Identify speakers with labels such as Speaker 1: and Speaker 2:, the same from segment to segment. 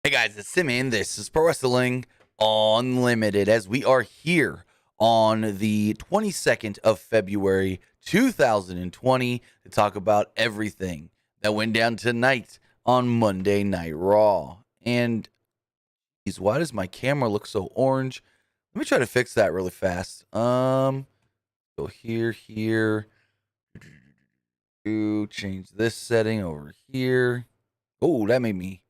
Speaker 1: Hey guys, it's Simeon. This is Pro Wrestling Unlimited as we are here on the 22nd of February 2020 to talk about everything that went down tonight on Monday Night Raw. And geez, why does my camera look so orange? Let me try to fix that really fast. Go here. Change this setting over here. Oh, that made me.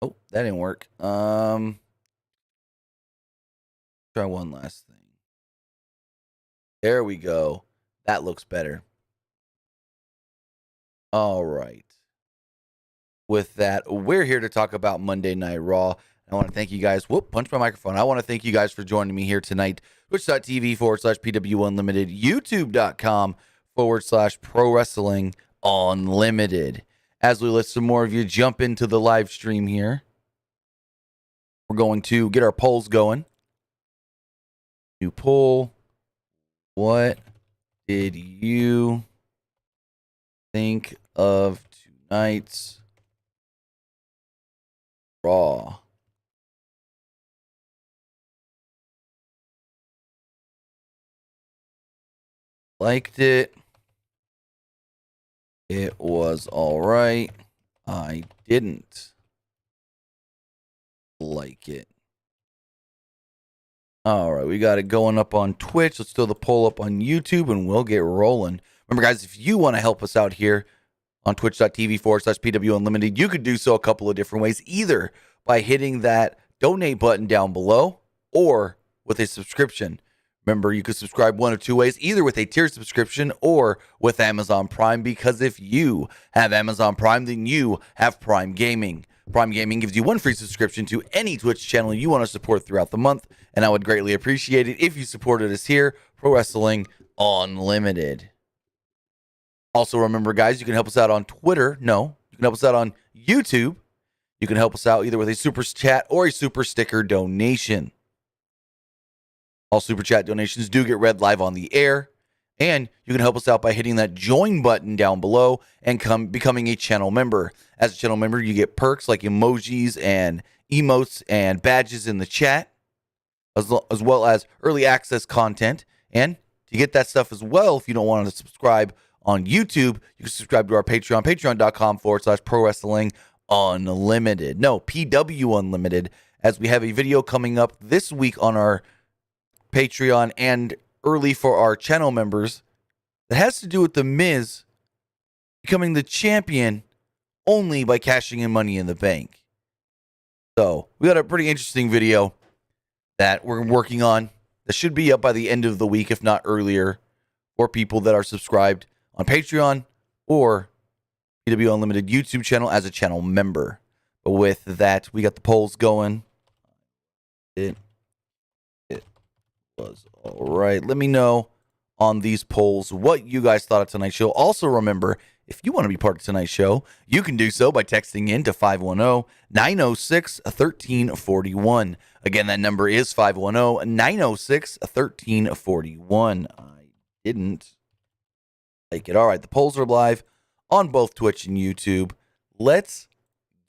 Speaker 1: Oh, that didn't work. Try one last thing. There we go. That looks better. All right. With that, we're here to talk about Monday Night Raw. I want to thank you guys. Whoop, punch my microphone. I want to thank you guys for joining me here tonight. Twitch.tv/PWU Unlimited, YouTube.com/Pro Wrestling Unlimited. As we let some more of you jump into the live stream here, we're going to get our polls going. New poll. What did you think of tonight's Raw? Liked it. It was all right. I didn't like it. All right, we got it going up on Twitch. Let's throw the poll up on YouTube and we'll get rolling. Remember, guys, if you want to help us out here on twitch.tv/PW Unlimited, you could do so a couple of different ways, either by hitting that donate button down below or with a subscription. Remember, you could subscribe one of two ways, either with a tiered subscription or with Amazon Prime, because if you have Amazon Prime, then you have Prime Gaming. Prime Gaming gives you one free subscription to any Twitch channel you want to support throughout the month, and I would greatly appreciate it if you supported us here, Pro Wrestling Unlimited. Also, remember, guys, you can help us out on Twitter. No, you can help us out on YouTube. You can help us out either with a super chat or a super sticker donation. All super chat donations do get read live on the air, and you can help us out by hitting that join button down below and becoming a channel member. As a channel member, you get perks like emojis and emotes and badges in the chat, as well as early access content. And to get that stuff as well, if you don't want to subscribe on YouTube, you can subscribe to our Patreon, patreon.com/Pro Wrestling Unlimited. No, PW Unlimited, as we have a video coming up this week on our Patreon and early for our channel members that has to do with The Miz becoming the champion only by cashing in Money in the Bank. So we got a pretty interesting video that we're working on that should be up by the end of the week, if not earlier, for people that are subscribed on Patreon or PW Unlimited YouTube channel as a channel member. But with that, we got the polls going. It was all right. Let me know on these polls what you guys thought of tonight's show. Also, remember, if you want to be part of tonight's show, you can do so by texting in to 510-906-1341. Again, that number is 510-906-1341. I didn't like it. All right, the polls are live on both Twitch and YouTube. Let's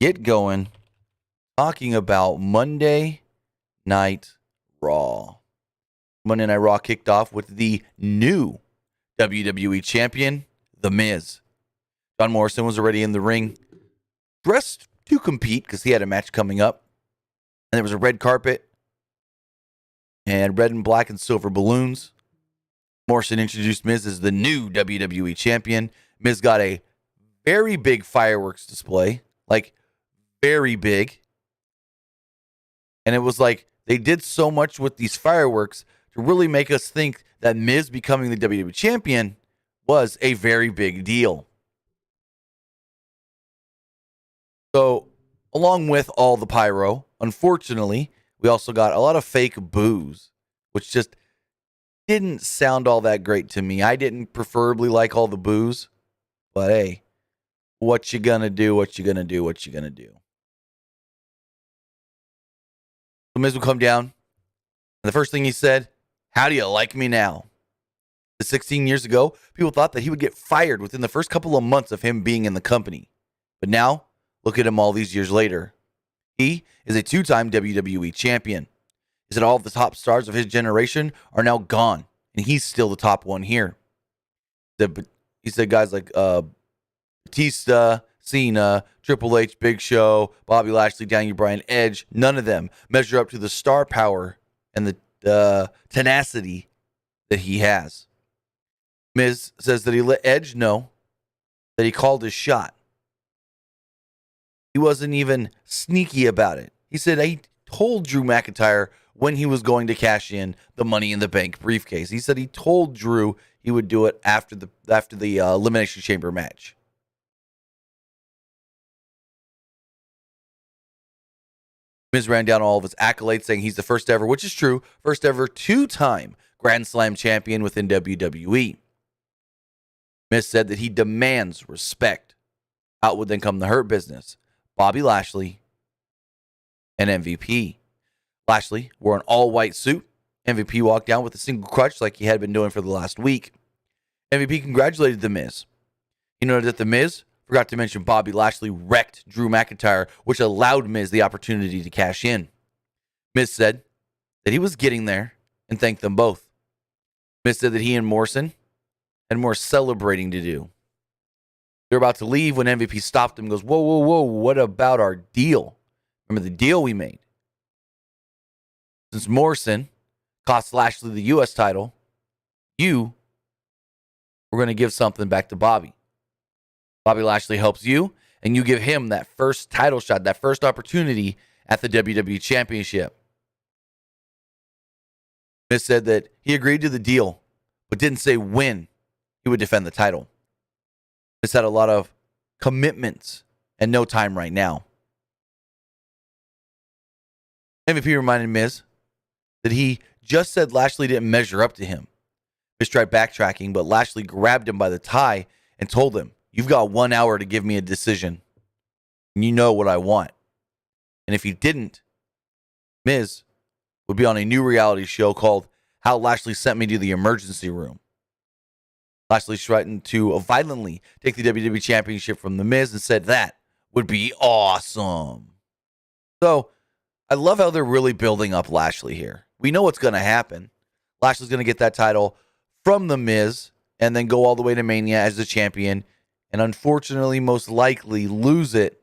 Speaker 1: get going talking about Monday Night Raw. Monday Night Raw kicked off with the new WWE Champion, The Miz. John Morrison was already in the ring, dressed to compete because he had a match coming up. And there was a red carpet and red and black and silver balloons. Morrison introduced Miz as the new WWE Champion. Miz got a very big fireworks display, like very big. And it was like they did so much with these fireworks to really make us think that Miz becoming the WWE Champion was a very big deal. So, along with all the pyro, unfortunately, we also got a lot of fake boos, which just didn't sound all that great to me. I didn't preferably like all the boos, but hey, what you gonna do, what you gonna do, what you gonna do. So Miz would come down, and the first thing he said, "How do you like me now?" 16 years ago, people thought that he would get fired within the first couple of months of him being in the company. But now, look at him all these years later. He is a 2-time WWE champion. He said all of the top stars of his generation are now gone, and he's still the top one here. He said guys like Batista, Cena, Triple H, Big Show, Bobby Lashley, Daniel Bryan, Edge, none of them measure up to the star power and the tenacity that he has. Miz says that he let Edge know that he called his shot. He wasn't even sneaky about it. He said he told Drew McIntyre when he was going to cash in the Money in the Bank briefcase. He said he told Drew he would do it after the Elimination Chamber match. Miz ran down all of his accolades, saying he's the first ever, which is true, first ever 2-time Grand Slam champion within WWE. Miz said that he demands respect. Out would then come the Hurt Business, Bobby Lashley, and MVP. Lashley wore an all-white suit. MVP walked down with a single crutch like he had been doing for the last week. MVP congratulated The Miz. He noted that The Miz forgot to mention Bobby Lashley wrecked Drew McIntyre, which allowed Miz the opportunity to cash in. Miz said that he was getting there and thanked them both. Miz said that he and Morrison had more celebrating to do. They're about to leave when MVP stopped him and goes, whoa, whoa, whoa, what about our deal? Remember the deal we made? Since Morrison cost Lashley the U.S. title, we're going to give something back to Bobby. Bobby Lashley helps you, and you give him that first title shot, that first opportunity at the WWE Championship. Miz said that he agreed to the deal, but didn't say when he would defend the title. Miz had a lot of commitments and no time right now. MVP reminded Miz that he just said Lashley didn't measure up to him. Miz tried backtracking, but Lashley grabbed him by the tie and told him, you've got 1 hour to give me a decision. And you know what I want. And if you didn't, Miz would be on a new reality show called How Lashley Sent Me to the Emergency Room. Lashley threatened to violently take the WWE Championship from The Miz and said that would be awesome. So, I love how they're really building up Lashley here. We know what's going to happen. Lashley's going to get that title from The Miz and then go all the way to Mania as the champion and unfortunately most likely lose it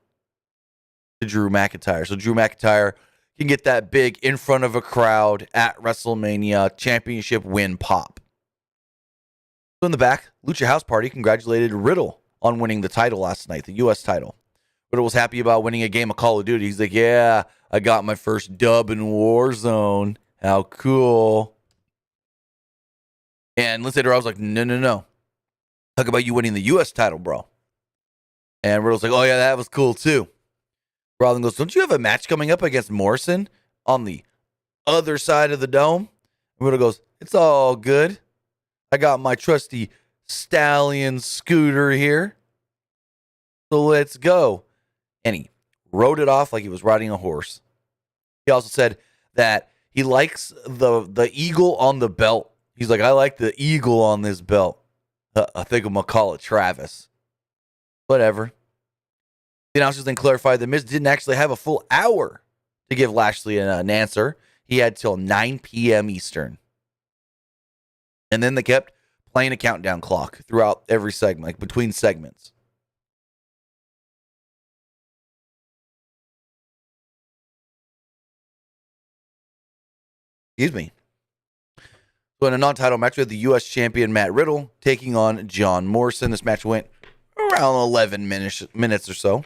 Speaker 1: to Drew McIntyre. So Drew McIntyre can get that big in front of a crowd at WrestleMania championship win pop. So in the back, Lucha House Party congratulated Riddle on winning the title last night, the U.S. title. Riddle was happy about winning a game of Call of Duty. He's like, yeah, I got my first dub in Warzone. How cool. And Lindsay Dorado was like, no. Talk about you winning the U.S. title, bro. And Riddle's like, oh, yeah, that was cool, too. Rollins goes, don't you have a match coming up against Morrison on the other side of the dome? And Riddle goes, it's all good. I got my trusty stallion scooter here. So let's go. And he rode it off like he was riding a horse. He also said that he likes the eagle on the belt. He's like, I like the eagle on this belt. I think I'm going to call it Travis. Whatever. The announcers then clarified that Miz didn't actually have a full hour to give Lashley an answer. He had till 9 p.m. Eastern. And then they kept playing a countdown clock throughout every segment, like between segments. Excuse me. So in a non-title match, we had the U.S. champion Matt Riddle taking on John Morrison. This match went around 11 minutes or so.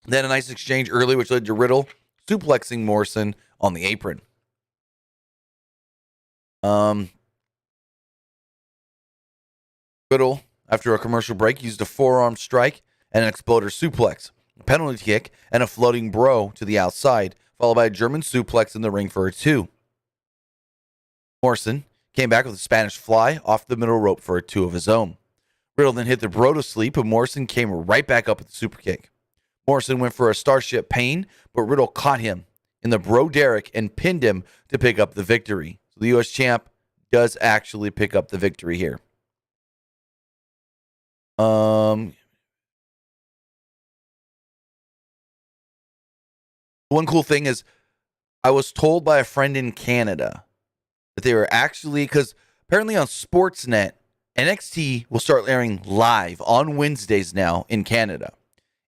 Speaker 1: Then a nice exchange early, which led to Riddle suplexing Morrison on the apron. Riddle, after a commercial break, used a forearm strike and an exploder suplex, a penalty kick, and a floating bro to the outside, followed by a German suplex in the ring for a 2. Morrison came back with a Spanish fly off the middle rope for a 2 of his own. Riddle then hit the bro to sleep, and Morrison came right back up with the super kick. Morrison went for a Starship Pain, but Riddle caught him in the bro derrick and pinned him to pick up the victory. So the U.S. champ does actually pick up the victory here. One cool thing is I was told by a friend in Canada that they were actually, because apparently on Sportsnet, NXT will start airing live on Wednesdays now in Canada.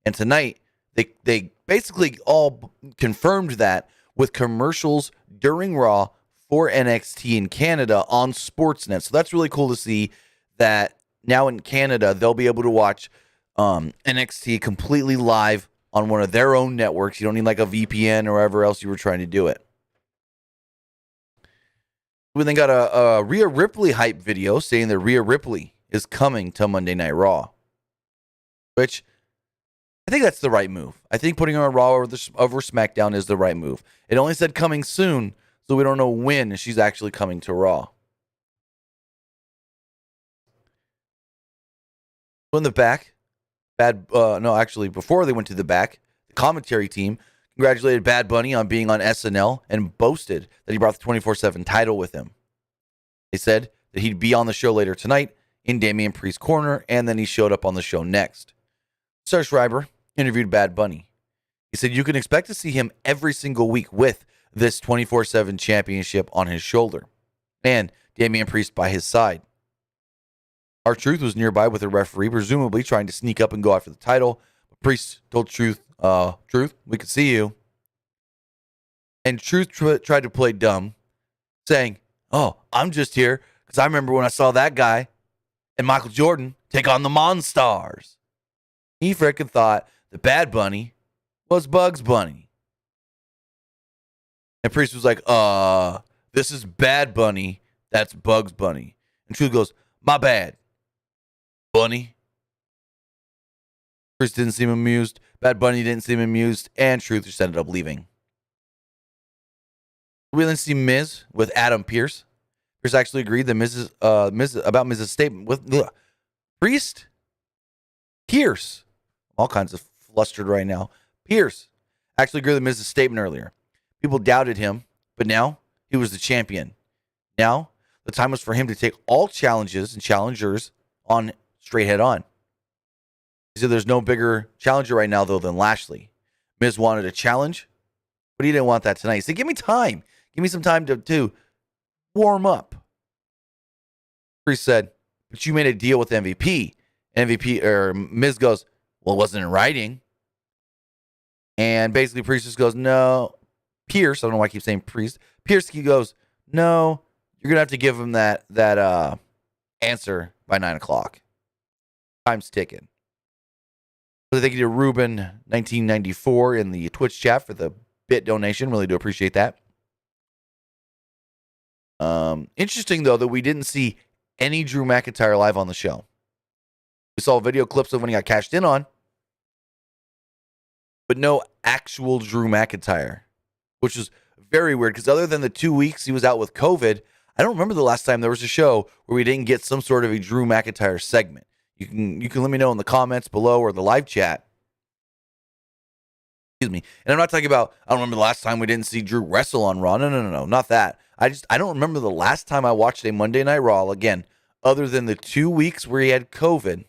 Speaker 1: And tonight, they basically all confirmed that with commercials during Raw for NXT in Canada on Sportsnet. So that's really cool to see that now in Canada, they'll be able to watch NXT completely live on one of their own networks. You don't need like a VPN or wherever else you were trying to do it. We then got a Ria Ripley hype video saying that Ria Ripley is coming to Monday Night Raw, which I think that's the right move. I think putting her on Raw over SmackDown is the right move. It only said coming soon, so we don't know when she's actually coming to Raw. In the back, before they went to the back, the commentary team congratulated Bad Bunny on being on SNL and boasted that he brought the 24/7 title with him. They said that he'd be on the show later tonight in Damien Priest's corner, and then he showed up on the show next. Sarah Schreiber interviewed Bad Bunny. He said you can expect to see him every single week with this 24/7 championship on his shoulder and Damien Priest by his side. R-Truth was nearby with a referee, presumably trying to sneak up and go after the title. But Priest told Truth, Truth, we could see you. And Truth tried to play dumb, saying, oh, I'm just here because I remember when I saw that guy and Michael Jordan take on the Monstars. He frickin' thought the Bad Bunny was Bugs Bunny. And Priest was like, this is Bad Bunny, that's Bugs Bunny. And Truth goes, my bad, Bunny. Priest didn't seem amused. Bad Bunny didn't seem amused. And Truth just ended up leaving. We then see Miz with Adam Pearce. Pearce actually agreed that Miz's statement with Priest. Pearce. All kinds of flustered right now. Pearce actually agreed with Miz's statement earlier. People doubted him, but now he was the champion. Now the time was for him to take all challenges and challengers on straight head on. He said there's no bigger challenger right now, though, than Lashley. Miz wanted a challenge, but he didn't want that tonight. He said, give me time. Give me some time to warm up. Priest said, but you made a deal with MVP. Miz goes, well, it wasn't in writing. And basically Priest just goes, no. Pierce, I don't know why I keep saying Priest. Pierce, he goes, no, you're going to have to give him that answer by 9 o'clock. Time's ticking. So thank you to Ruben 1994 in the Twitch chat for the bit donation. Really do appreciate that. Interesting, though, that we didn't see any Drew McIntyre live on the show. We saw video clips of when he got cashed in on, but no actual Drew McIntyre, which is very weird because other than the 2 weeks he was out with COVID, I don't remember the last time there was a show where we didn't get some sort of a Drew McIntyre segment. You can let me know in the comments below or the live chat. Excuse me. And I'm not talking about, I don't remember the last time we didn't see Drew wrestle on Raw. No, not that. I don't remember the last time I watched a Monday Night Raw, again, other than the 2 weeks where he had COVID,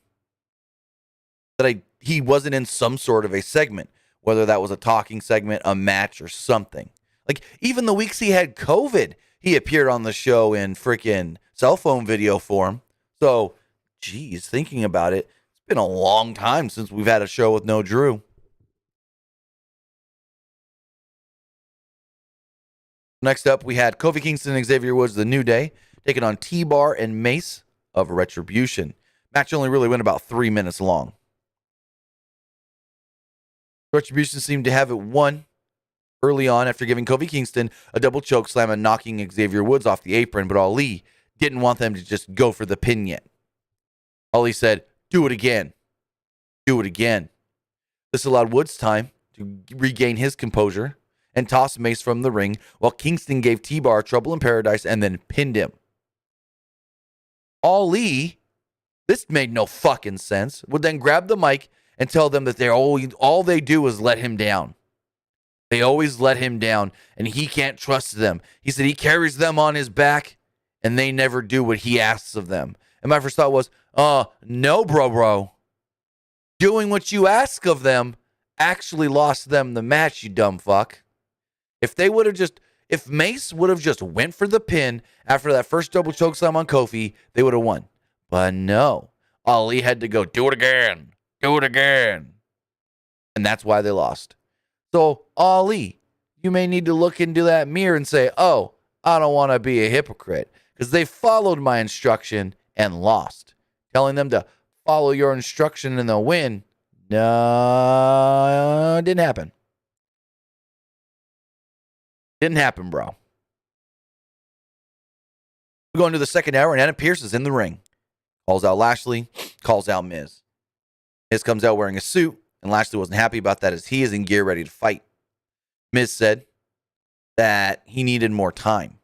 Speaker 1: that he wasn't in some sort of a segment, whether that was a talking segment, a match, or something. Like, even the weeks he had COVID, he appeared on the show in freaking cell phone video form. So, geez, thinking about it, it's been a long time since we've had a show with no Drew. Next up, we had Kofi Kingston and Xavier Woods, The New Day, taking on T-Bar and Mace of Retribution. Match only really went about 3 minutes long. Retribution seemed to have it won early on after giving Kofi Kingston a double choke slam and knocking Xavier Woods off the apron, but Ali didn't want them to just go for the pin yet. Ali said, do it again. Do it again. This allowed Woods time to regain his composure and toss Mace from the ring, while Kingston gave T-Bar trouble in paradise and then pinned him. Ali, this made no fucking sense, would then grab the mic and tell them that all they do is let him down. They always let him down, and he can't trust them. He said he carries them on his back, and they never do what he asks of them. And my first thought was, No, bro. Doing what you ask of them actually lost them the match, you dumb fuck. If Mace would have just went for the pin after that first double chokeslam on Kofi, they would have won. But no, Ali had to go, do it again. And that's why they lost. So, Ali, you may need to look into that mirror and say, oh, I don't want to be a hypocrite, because they followed my instruction and lost. Telling them to follow your instruction and they'll win, no, didn't happen. Didn't happen, bro. We go into the second hour, and Adam Pearce is in the ring. Calls out Lashley, calls out Miz. Miz comes out wearing a suit, and Lashley wasn't happy about that as he is in gear ready to fight. Miz said that he needed more time.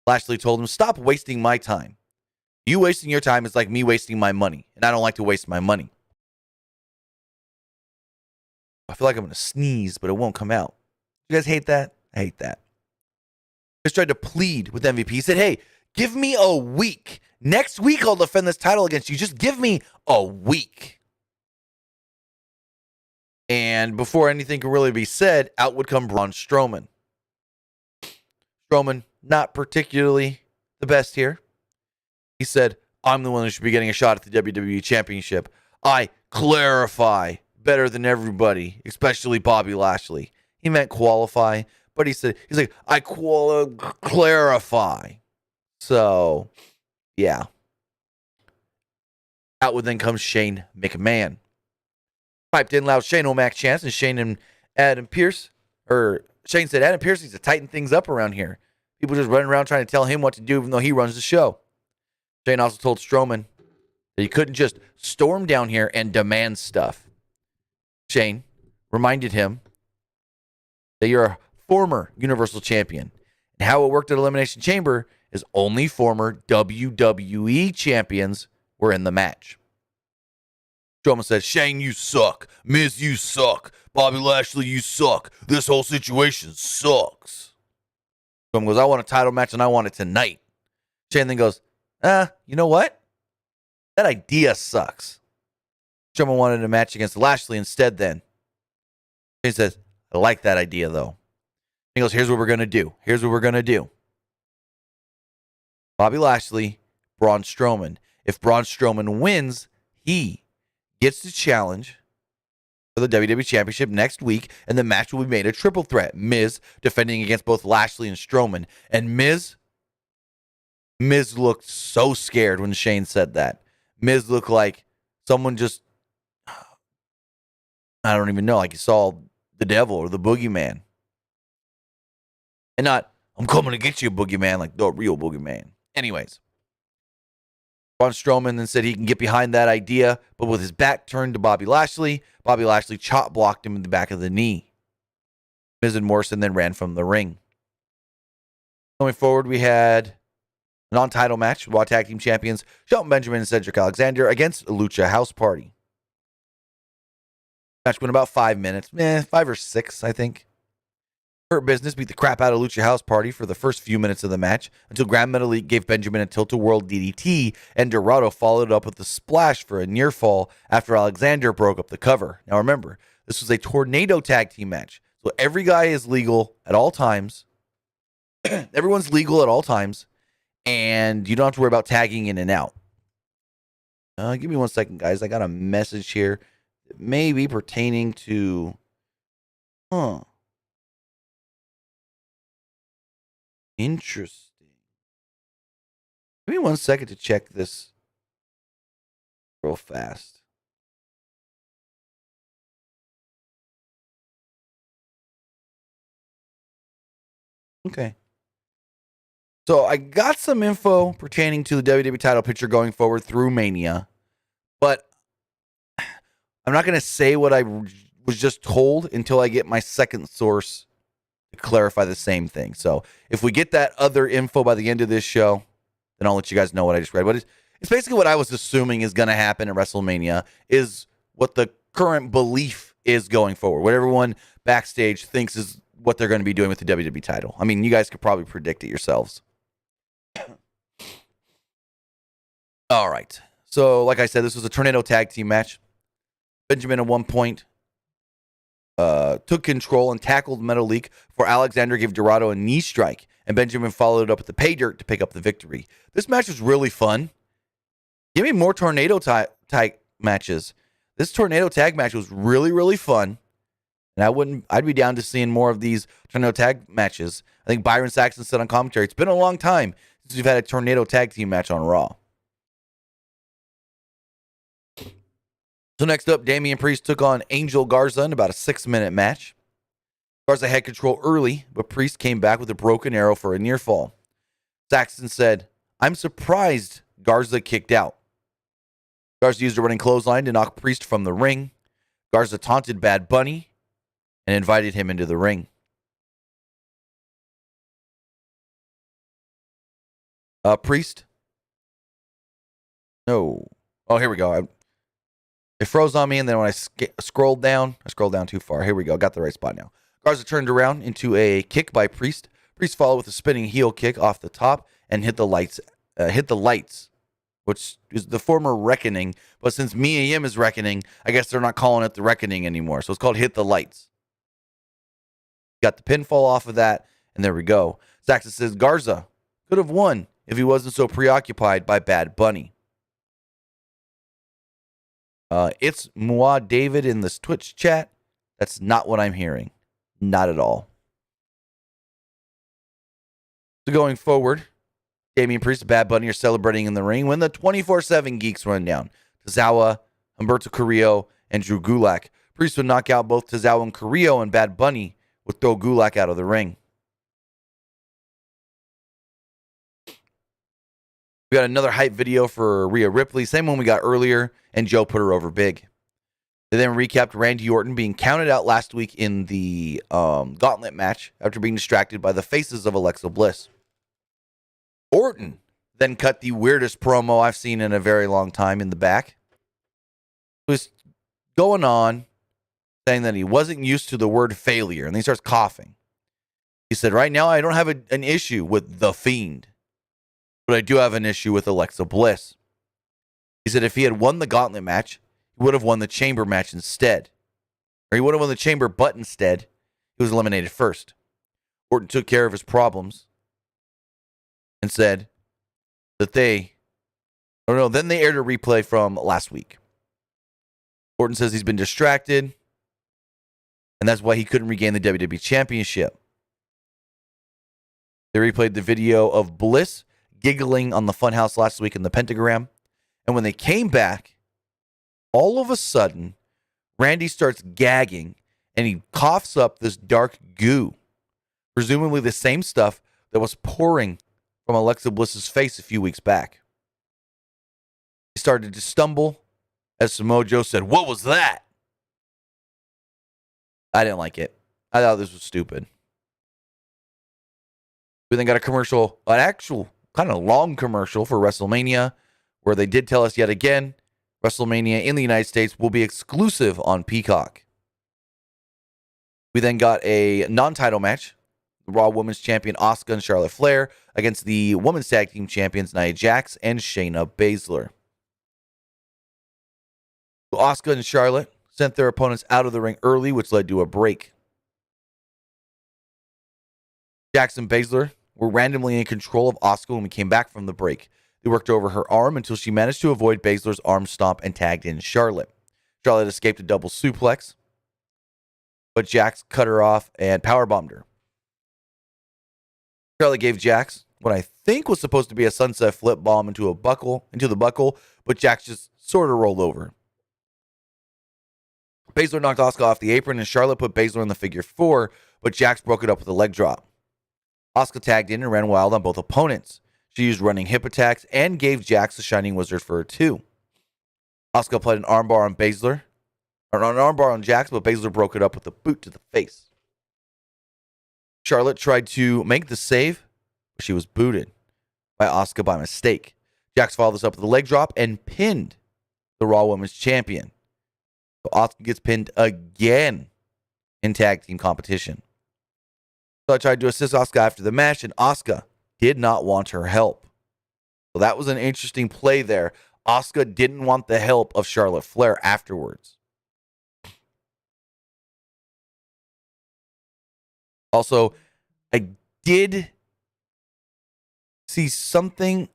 Speaker 1: Lashley told him, stop wasting my time. You wasting your time is like me wasting my money, and I don't like to waste my money. I feel like I'm going to sneeze, but it won't come out. You guys hate that? I hate that. Miz tried to plead with MVP. He said, hey, give me a week. Next week I'll defend this title against you. Just give me a week. And before anything could really be said, out would come Braun Strowman. Strowman, not particularly the best here. He said, I'm the one who should be getting a shot at the WWE Championship. I clarify better than everybody, especially Bobby Lashley. He meant qualify, but he's like, I clarify. So, yeah. Out would then come Shane McMahon. Piped in loud Shane O'Mac chants, and Shane and Adam Pearce, or Shane said Adam Pearce needs to tighten things up around here. People just running around trying to tell him what to do, even though he runs the show. Shane also told Strowman that he couldn't just storm down here and demand stuff. Shane reminded him that you're a former Universal Champion, and how it worked at Elimination Chamber is only former WWE champions were in the match. Strowman said, Shane, you suck. Miz, you suck. Bobby Lashley, you suck. This whole situation sucks. Strowman goes, I want a title match and I want it tonight. Shane then goes, you know what? That idea sucks. Strowman wanted a match against Lashley instead then. Shane says, I like that idea though. He goes, here's what we're going to do. Bobby Lashley, Braun Strowman. If Braun Strowman wins, he gets to challenge for the WWE Championship next week, and the match will be made a triple threat. Miz defending against both Lashley and Strowman. And Miz looked so scared when Shane said that. Miz looked like someone just, I don't even know, like he saw the devil or the boogeyman. And not, I'm coming to get you, boogeyman, like the real boogeyman. Anyways, Braun Strowman then said he can get behind that idea, but with his back turned to Bobby Lashley chop blocked him in the back of the knee. Miz and Morrison then ran from the ring. Going forward, we had a non-title match with Raw Tag Team Champions Shelton Benjamin and Cedric Alexander against Lucha House Party. Match went about 5 minutes, 5 or 6, I think. Hurt Business beat the crap out of Lucha House Party for the first few minutes of the match until Grand Metalik gave Benjamin a tilt-a-whirl DDT, and Dorado followed up with a splash for a near fall after Alexander broke up the cover. Now remember, this was a tornado tag team match, so every guy is legal at all times. Everyone's legal at all times, and you don't have to worry about tagging in and out. Give me 1 second, guys. I got a message here that may be pertaining to... Interesting. Give me 1 second to check this real fast. Okay. So I got some info pertaining to the WWE title picture going forward through Mania, but I'm not going to say what I was just told until I get my second source to clarify the same thing. So if we get that other info by the end of this show, then I'll let you guys know what I just read. But it's basically what I was assuming is going to happen at WrestleMania is what the current belief is going forward. What everyone backstage thinks is what they're going to be doing with the WWE title. I mean, you guys could probably predict it yourselves. All right. So, like I said, this was a tornado tag team match. Benjamin at one point took control and tackled Metalik before Alexander gave Dorado a knee strike, and Benjamin followed up with the pay dirt to pick up the victory. This match was really fun. Give me more tornado tag matches. This tornado tag match was really, really fun. And I'd be down to seeing more of these tornado tag matches. I think Byron Saxton said on commentary, it's been a long time since we've had a tornado tag team match on Raw. So next up, Damien Priest took on Angel Garza in about a 6-minute match. Garza had control early, but Priest came back with a broken arrow for a near fall. Saxton said, "I'm surprised Garza kicked out." Garza used a running clothesline to knock Priest from the ring. Garza taunted Bad Bunny and invited him into the ring. Priest? No. Oh, here we go. It froze on me, and then when I scrolled down too far. Here we go. Got the right spot now. Garza turned around into a kick by Priest. Priest followed with a spinning heel kick off the top and hit the lights, which is the former Reckoning. But since Mia Yim is Reckoning, I guess they're not calling it the Reckoning anymore. So it's called Hit the Lights. Got the pinfall off of that, and there we go. Saxton says Garza could have won if he wasn't so preoccupied by Bad Bunny. It's moi, David, in this Twitch chat. That's not what I'm hearing. Not at all. So going forward, Damien Priest and Bad Bunny are celebrating in the ring when the 24/7 geeks run down. Tozawa, Humberto Carrillo, and Drew Gulak. Priest would knock out both Tozawa and Carrillo, and Bad Bunny would throw Gulak out of the ring. We got another hype video for Ria Ripley, same one we got earlier, and Joe put her over big. They then recapped Randy Orton being counted out last week in the gauntlet match after being distracted by the faces of Alexa Bliss. Orton then cut the weirdest promo I've seen in a very long time in the back. He was going on saying that he wasn't used to the word failure, and then he starts coughing. He said, "Right now I don't have an issue with The Fiend, but I do have an issue with Alexa Bliss." He said if he had won the gauntlet match, he would have won the chamber match instead. Or he would have won the chamber, but instead, he was eliminated first. Orton took care of his problems and said that then they aired a replay from last week. Orton says he's been distracted, and that's why he couldn't regain the WWE Championship. They replayed the video of Bliss giggling on the Funhouse last week in the Pentagram. And when they came back, all of a sudden, Randy starts gagging and he coughs up this dark goo, presumably the same stuff that was pouring from Alexa Bliss's face a few weeks back. He started to stumble as Samoa Joe said, "What was that?" I didn't like it. I thought this was stupid. We then got an actual kind of long commercial for WrestleMania, where they did tell us yet again, WrestleMania in the United States will be exclusive on Peacock. We then got a non-title match. The Raw Women's Champion Asuka and Charlotte Flair against the Women's Tag Team Champions Nia Jax and Shayna Baszler. So Asuka and Charlotte sent their opponents out of the ring early, which led to a break. Jax and Baszler were randomly in control of Asuka when we came back from the break. They worked over her arm until she managed to avoid Baszler's arm stomp and tagged in Charlotte. Charlotte escaped a double suplex, but Jax cut her off and powerbombed her. Charlotte gave Jax what I think was supposed to be a sunset flip bomb into the buckle, but Jax just sort of rolled over. Baszler knocked Asuka off the apron, and Charlotte put Baszler in the figure 4, but Jax broke it up with a leg drop. Asuka tagged in and ran wild on both opponents. She used running hip attacks and gave Jax the Shining Wizard for a 2. Asuka applied an armbar on Jax, but Baszler broke it up with a boot to the face. Charlotte tried to make the save, but she was booted by Asuka by mistake. Jax followed this up with a leg drop and pinned the Raw Women's Champion. So Asuka gets pinned again in tag team competition. So I tried to assist Asuka after the match, and Asuka did not want her help. So that was an interesting play there. Asuka didn't want the help of Charlotte Flair afterwards. Also, I did see something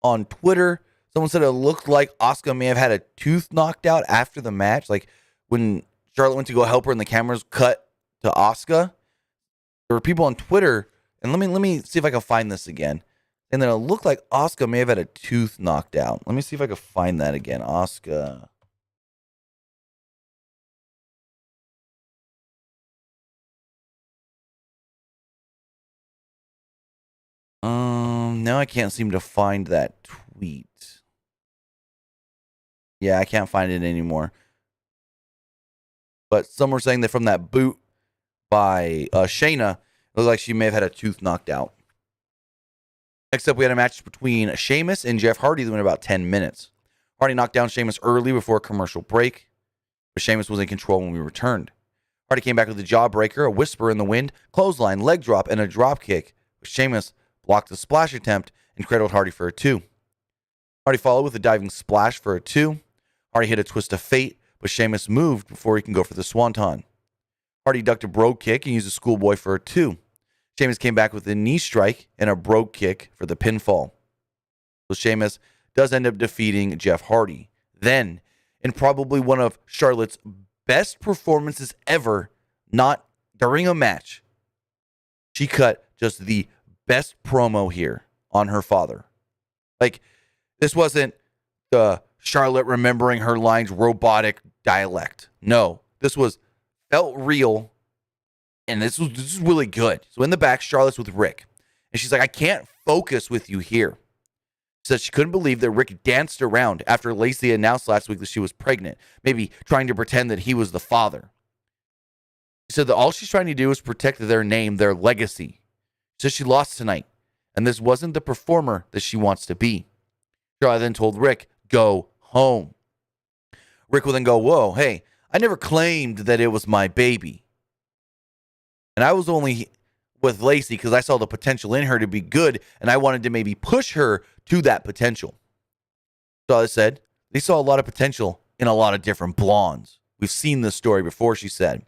Speaker 1: on Twitter. Someone said it looked like Asuka may have had a tooth knocked out after the match. Like when Charlotte went to go help her and the cameras cut to Asuka. There were people on Twitter, and let me see if I can find this again. And then it looked like Asuka may have had a tooth knocked out. Let me see if I can find that again. Asuka. Now I can't seem to find that tweet. Yeah, I can't find it anymore. But some were saying that from that boot by Shayna, it looked like she may have had a tooth knocked out. Next up, we had a match between Sheamus and Jeff Hardy that went about 10 minutes. Hardy knocked down Sheamus early before a commercial break, but Sheamus was in control when we returned. Hardy came back with a jawbreaker, a whisper in the wind, clothesline, leg drop, and a drop kick. But Sheamus blocked the splash attempt and cradled Hardy for a 2. Hardy followed with a diving splash for a 2. Hardy hit a twist of fate, but Sheamus moved before he can go for the swanton. Hardy ducked a brogue kick and used a schoolboy for a 2. Sheamus came back with a knee strike and a brogue kick for the pinfall. So Sheamus does end up defeating Jeff Hardy. Then, in probably one of Charlotte's best performances ever, not during a match, she cut just the best promo here on her father. Like, this wasn't the Charlotte remembering her lines robotic dialect. No, this felt real, and this is really good. So in the back, Charlotte's with Rick, and she's like, I can't focus with you here. She said she couldn't believe that Rick danced around after Lacey announced last week that she was pregnant, maybe trying to pretend that he was the father. She said that all she's trying to do is protect their name, their legacy. She said she lost tonight, and this wasn't the performer that she wants to be. Charlotte then told Rick, go home. Rick will then go, whoa, hey, I never claimed that it was my baby. And I was only with Lacey because I saw the potential in her to be good, and I wanted to maybe push her to that potential. Charlotte said, they saw a lot of potential in a lot of different blondes. We've seen this story before, she said.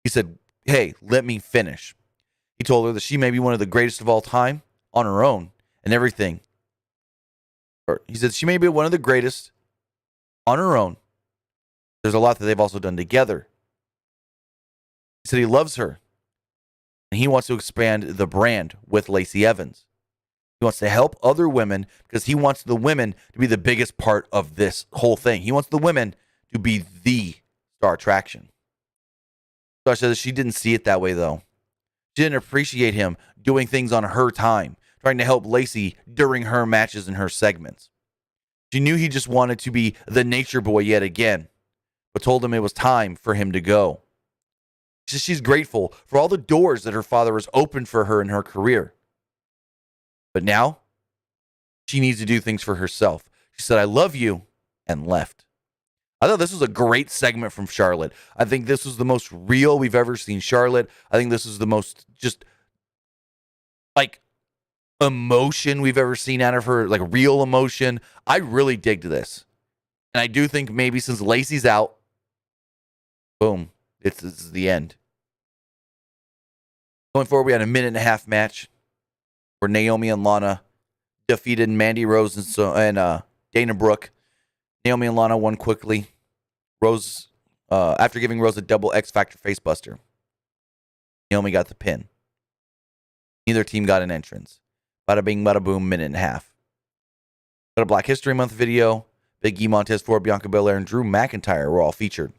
Speaker 1: He said, hey, let me finish. He told her that she may be one of the greatest of all time on her own and everything. He said she may be one of the greatest on her own. There's a lot that they've also done together. He said he loves her, and he wants to expand the brand with Lacey Evans. He wants to help other women because he wants the women to be the biggest part of this whole thing. He wants the women to be the star attraction. So I said that she didn't see it that way, though. She didn't appreciate him doing things on her time, trying to help Lacey during her matches and her segments. She knew he just wanted to be the nature boy yet again, but told him it was time for him to go. She says she's grateful for all the doors that her father has opened for her in her career. But now, she needs to do things for herself. She said, I love you, and left. I thought this was a great segment from Charlotte. I think this was the most real we've ever seen Charlotte. I think this is the most just, like, emotion we've ever seen out of her, like real emotion. I really digged this. And I do think maybe since Lacey's out, boom, it's the end. Going forward, we had a 1.5-minute match where Naomi and Lana defeated Mandy Rose and Dana Brooke. Naomi and Lana won quickly. Rose, after giving Rose a double X Factor facebuster, Naomi got the pin. Neither team got an entrance. Bada bing, bada boom, 1.5 minutes. Got a Black History Month video. Big E, Montez Ford, Bianca Belair, and Drew McIntyre were all featured.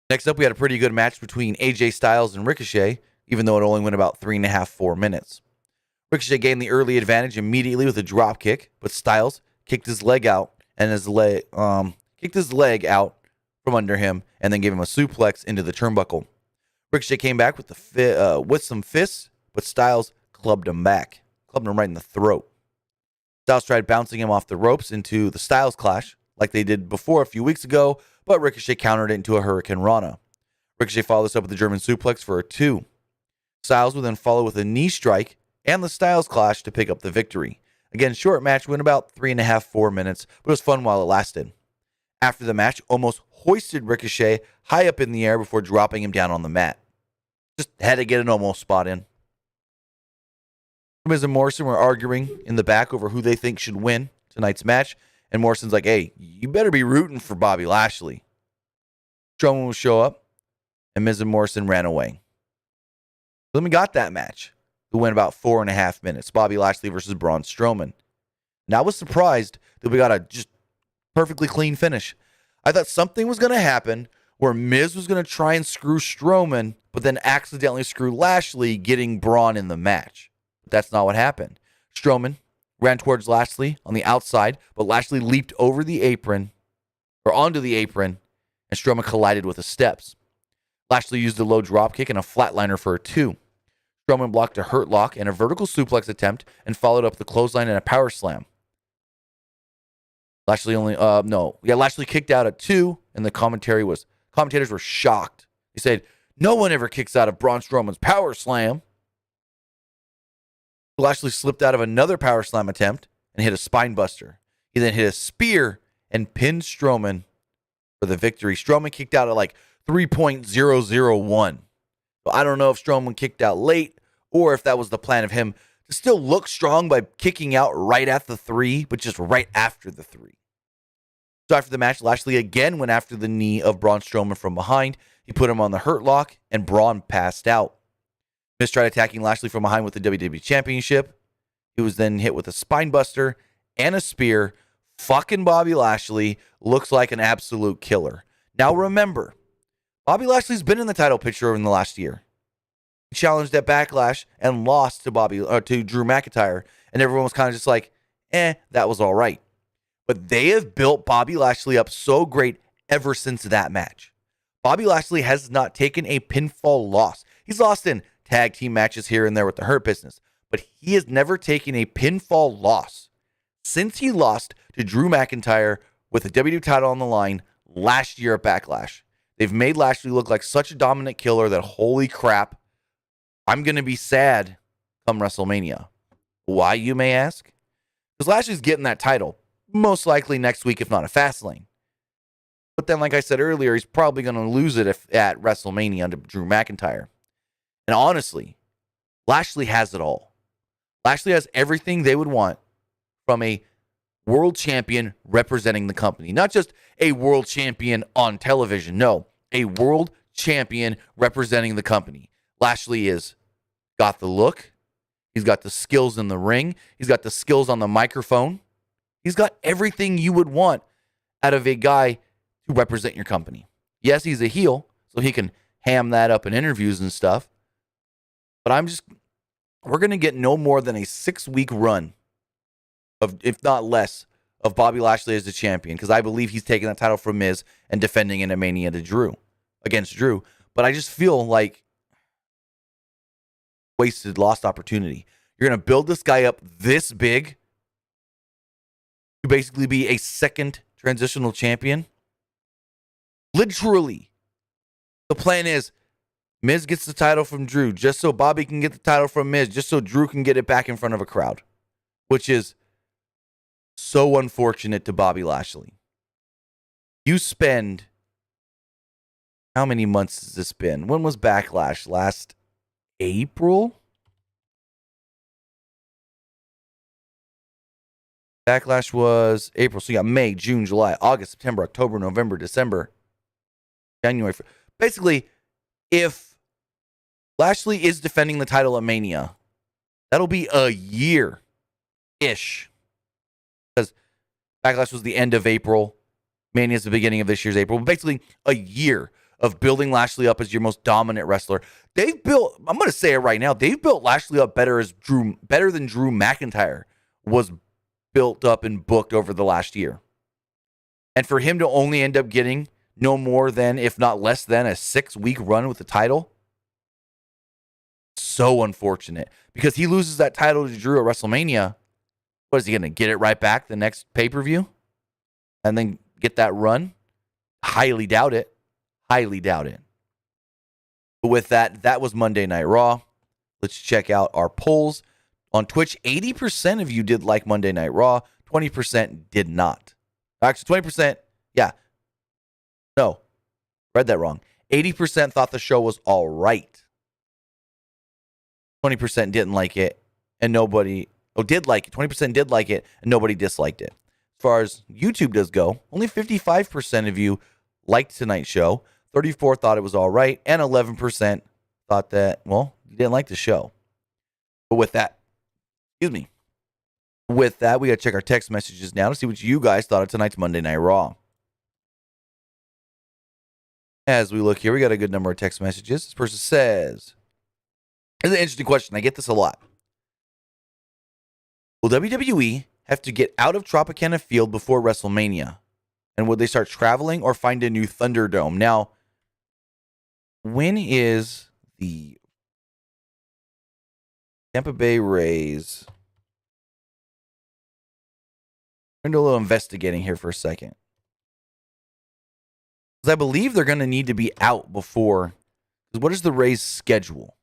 Speaker 1: Next up, we had a pretty good match between AJ Styles and Ricochet, even though it only went about 3.5, 4 minutes. Ricochet gained the early advantage immediately with a drop kick, but Styles kicked his leg out kicked his leg out from under him and then gave him a suplex into the turnbuckle. Ricochet came back with some fists, but Styles clubbed him right in the throat. Styles tried bouncing him off the ropes into the Styles Clash, like they did before a few weeks ago, but Ricochet countered it into a Hurricane Rana. Ricochet followed this up with a German suplex for a 2. Styles would then follow with a knee strike and the Styles Clash to pick up the victory. Again, short match, went about 3.5, 4 minutes, but it was fun while it lasted. After the match, almost hoisted Ricochet high up in the air before dropping him down on the mat. Just had to get an almost spot in. Miz and Morrison were arguing in the back over who they think should win tonight's match, and Morrison's like, hey, you better be rooting for Bobby Lashley. Strowman will show up, and Miz and Morrison ran away. Then we got that match. It went about 4.5 minutes. Bobby Lashley versus Braun Strowman. And I was surprised that we got a just perfectly clean finish. I thought something was going to happen where Miz was going to try and screw Strowman, but then accidentally screw Lashley, getting Braun in the match. But that's not what happened. Strowman ran towards Lashley on the outside, but Lashley leaped over the apron, or onto the apron, and Strowman collided with the steps. Lashley used a low dropkick and a flatliner for a 2. Strowman blocked a hurt lock and a vertical suplex attempt and followed up the clothesline and a power slam. Lashley kicked out at 2, and the commentators were shocked. They said, no one ever kicks out of Braun Strowman's power slam. Lashley slipped out of another power slam attempt and hit a spine buster. He then hit a spear and pinned Strowman for the victory. Strowman kicked out at like 3.001. So I don't know if Strowman kicked out late or if that was the plan of him to still look strong by kicking out right at the 3, but just right after the 3. So after the match, Lashley again went after the knee of Braun Strowman from behind. He put him on the hurt lock, and Braun passed out. Miz tried attacking Lashley from behind with the WWE Championship. He was then hit with a spine buster and a spear. Fucking Bobby Lashley looks like an absolute killer. Now remember, Bobby Lashley's been in the title picture in the last year. He challenged at Backlash and lost to Drew McIntyre, and everyone was kind of just like, that was all right. But they have built Bobby Lashley up so great ever since that match. Bobby Lashley has not taken a pinfall loss. He's lost in tag team matches here and there with the Hurt Business, but he has never taken a pinfall loss since he lost to Drew McIntyre with the WWE title on the line last year at Backlash. They've made Lashley look like such a dominant killer that, holy crap, I'm going to be sad come WrestleMania. Why, you may ask? Because Lashley's getting that title, most likely next week, if not at Fastlane. But then, like I said earlier, he's probably going to lose it at WrestleMania to Drew McIntyre. And honestly, Lashley has it all. Lashley has everything they would want from a world champion representing the company. Not just a world champion on television. No, a world champion representing the company. Lashley has got the look. He's got the skills in the ring. He's got the skills on the microphone. He's got everything you would want out of a guy to represent your company. Yes, he's a heel, so he can ham that up in interviews and stuff. But we're going to get no more than a 6-week run of, if not less, of Bobby Lashley as the champion, because I believe he's taking that title from Miz and defending in a Mania against Drew. But I just feel like lost opportunity. You're going to build this guy up this big to basically be a second transitional champion. Literally. The plan is Miz gets the title from Drew just so Bobby can get the title from Miz, just so Drew can get it back in front of a crowd, which is so unfortunate to Bobby Lashley. You spend, how many months has this been? When was Backlash? Last April? Backlash was April. So you got May, June, July, August, September, October, November, December, January. Basically, if Lashley is defending the title at Mania, that'll be a year-ish. Because Backlash was the end of April. Mania is the beginning of this year's April. But basically, a year of building Lashley up as your most dominant wrestler. I'm going to say it right now, they've built Lashley up better than Drew McIntyre was built up and booked over the last year. And for him to only end up getting no more than, if not less than, a 6-week run with the title, so unfortunate. Because he loses that title to Drew at WrestleMania. What is he going to get it right back the next pay-per-view? And then get that run? Highly doubt it. Highly doubt it. But with that was Monday Night Raw. Let's check out our polls On Twitch, 80% of you did like Monday Night Raw, 20% did not. Actually, 20%, yeah. No, read that wrong. 80% thought the show was all right. 20% didn't like it, and nobody did like it. 20% did like it, and nobody disliked it. As far as YouTube does go, only 55% of you liked tonight's show. 34% thought it was all right, and 11% thought that, well, you didn't like the show. But with that, with that, we got to check our text messages now to see what you guys thought of tonight's Monday Night Raw. As we look here, we got a good number of text messages. This person says, "This is an interesting question. I get this a lot. Will WWE have to get out of Tropicana Field before WrestleMania? And would they start traveling or find a new Thunderdome?" Now, when is the Tampa Bay Rays? I'm going to do a little investigating here for a second. Because I believe they're going to need to be out before. Because what is the Rays' schedule?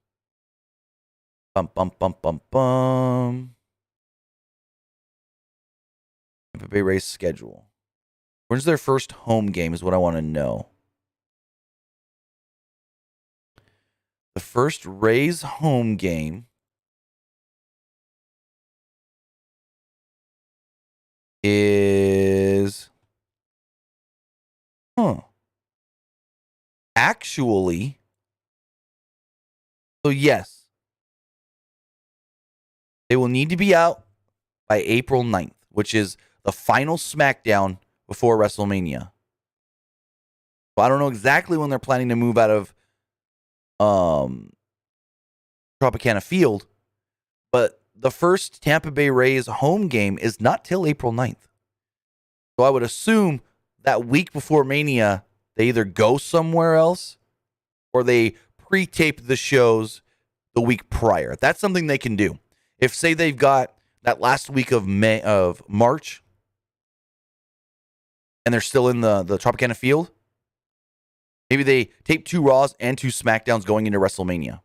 Speaker 1: Tampa Bay Rays schedule. When's their first home game is what I want to know. The first Rays home game is... Actually, so yes, they will need to be out by April 9th, which is the final SmackDown before WrestleMania. So I don't know exactly when they're planning to move out of Tropicana Field, but the first Tampa Bay Rays home game is not till April 9th. So I would assume that week before Mania, they either go somewhere else or they pre-tape the shows the week prior. That's something they can do. If, say, they've got that last week of March and they're still in the Tropicana Field, maybe they tape 2 Raws and 2 SmackDowns going into WrestleMania.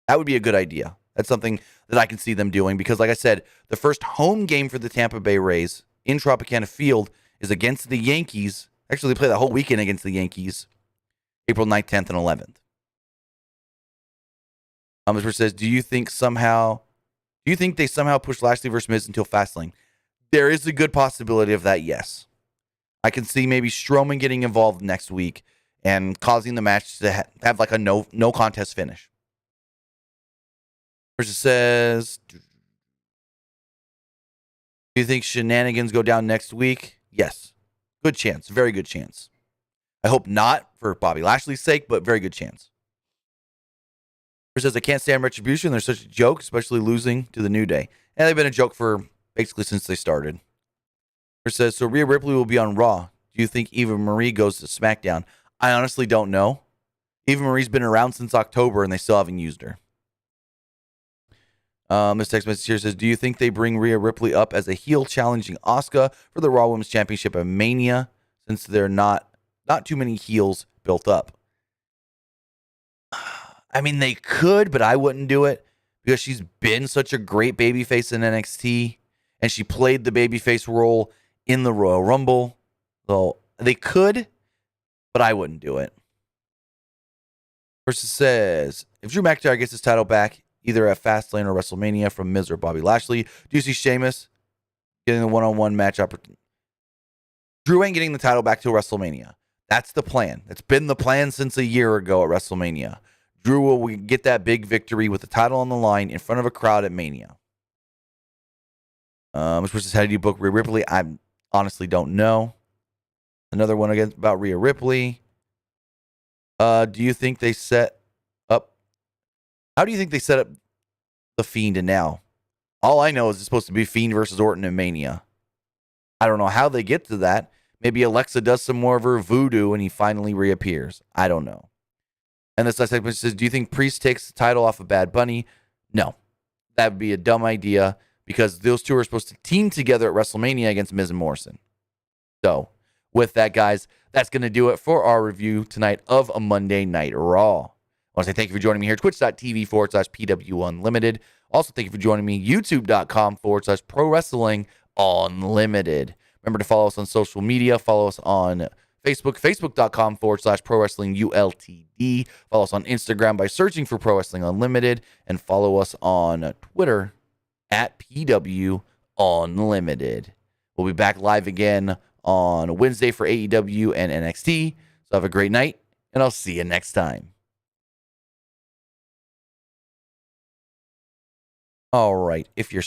Speaker 1: That would be a good idea. That's something that I can see them doing because, like I said, the first home game for the Tampa Bay Rays in Tropicana Field is against the Yankees. Actually, they play that whole weekend against the Yankees, April 9th, 10th, and 11th. This person says, do you think they somehow push Lashley versus Miz until Fastlane? There is a good possibility of that, yes. I can see maybe Strowman getting involved next week and causing the match to have like a no contest finish. Person says, do you think shenanigans go down next week? Yes. Good chance. Very good chance. I hope not for Bobby Lashley's sake, but very good chance. Person says, I can't stand Retribution. They're such a joke, especially losing to the New Day. And they've been a joke for basically since they started. Person says, so Ria Ripley will be on Raw. Do you think Eva Marie goes to SmackDown? I honestly don't know. Eva Marie's been around since October and they still haven't used her. This text message here says, do you think they bring Ria Ripley up as a heel challenging Asuka for the Raw Women's Championship at Mania since there are not too many heels built up? I mean, they could, but I wouldn't do it because she's been such a great babyface in NXT and she played the babyface role in the Royal Rumble. So they could, but I wouldn't do it. Person says, if Drew McIntyre gets his title back, either at Fastlane or WrestleMania from Miz or Bobby Lashley, do you see Sheamus getting the one-on-one match opportunity? Drew ain't getting the title back till WrestleMania. That's the plan. It's been the plan since a year ago at WrestleMania. Drew will get that big victory with the title on the line in front of a crowd at Mania. Which was how do you book Rhea Ripley? I honestly don't know. Another one again about Rhea Ripley. Do you think they set up? How do you think they set up the Fiend and now? All I know is it's supposed to be Fiend versus Orton in Mania. I don't know how they get to that. Maybe Alexa does some more of her voodoo and he finally reappears. I don't know. And this last segment says, do you think Priest takes the title off of Bad Bunny? No. That would be a dumb idea because those two are supposed to team together at WrestleMania against Miz and Morrison. So, with that, guys, that's going to do it for our review tonight of a Monday Night Raw. I want to say thank you for joining me here at twitch.tv/PWU Unlimited. I Also, thank you for joining me, youtube.com/Pro Wrestling Unlimited. Remember to follow us on social media. Follow us on Facebook, facebook.com/Pro Wrestling ULTD. Follow us on Instagram by searching for Pro Wrestling Unlimited. And follow us on Twitter at PW Unlimited. We'll be back live again on Wednesday for AEW and NXT. So have a great night, and I'll see you next time. All right. If you're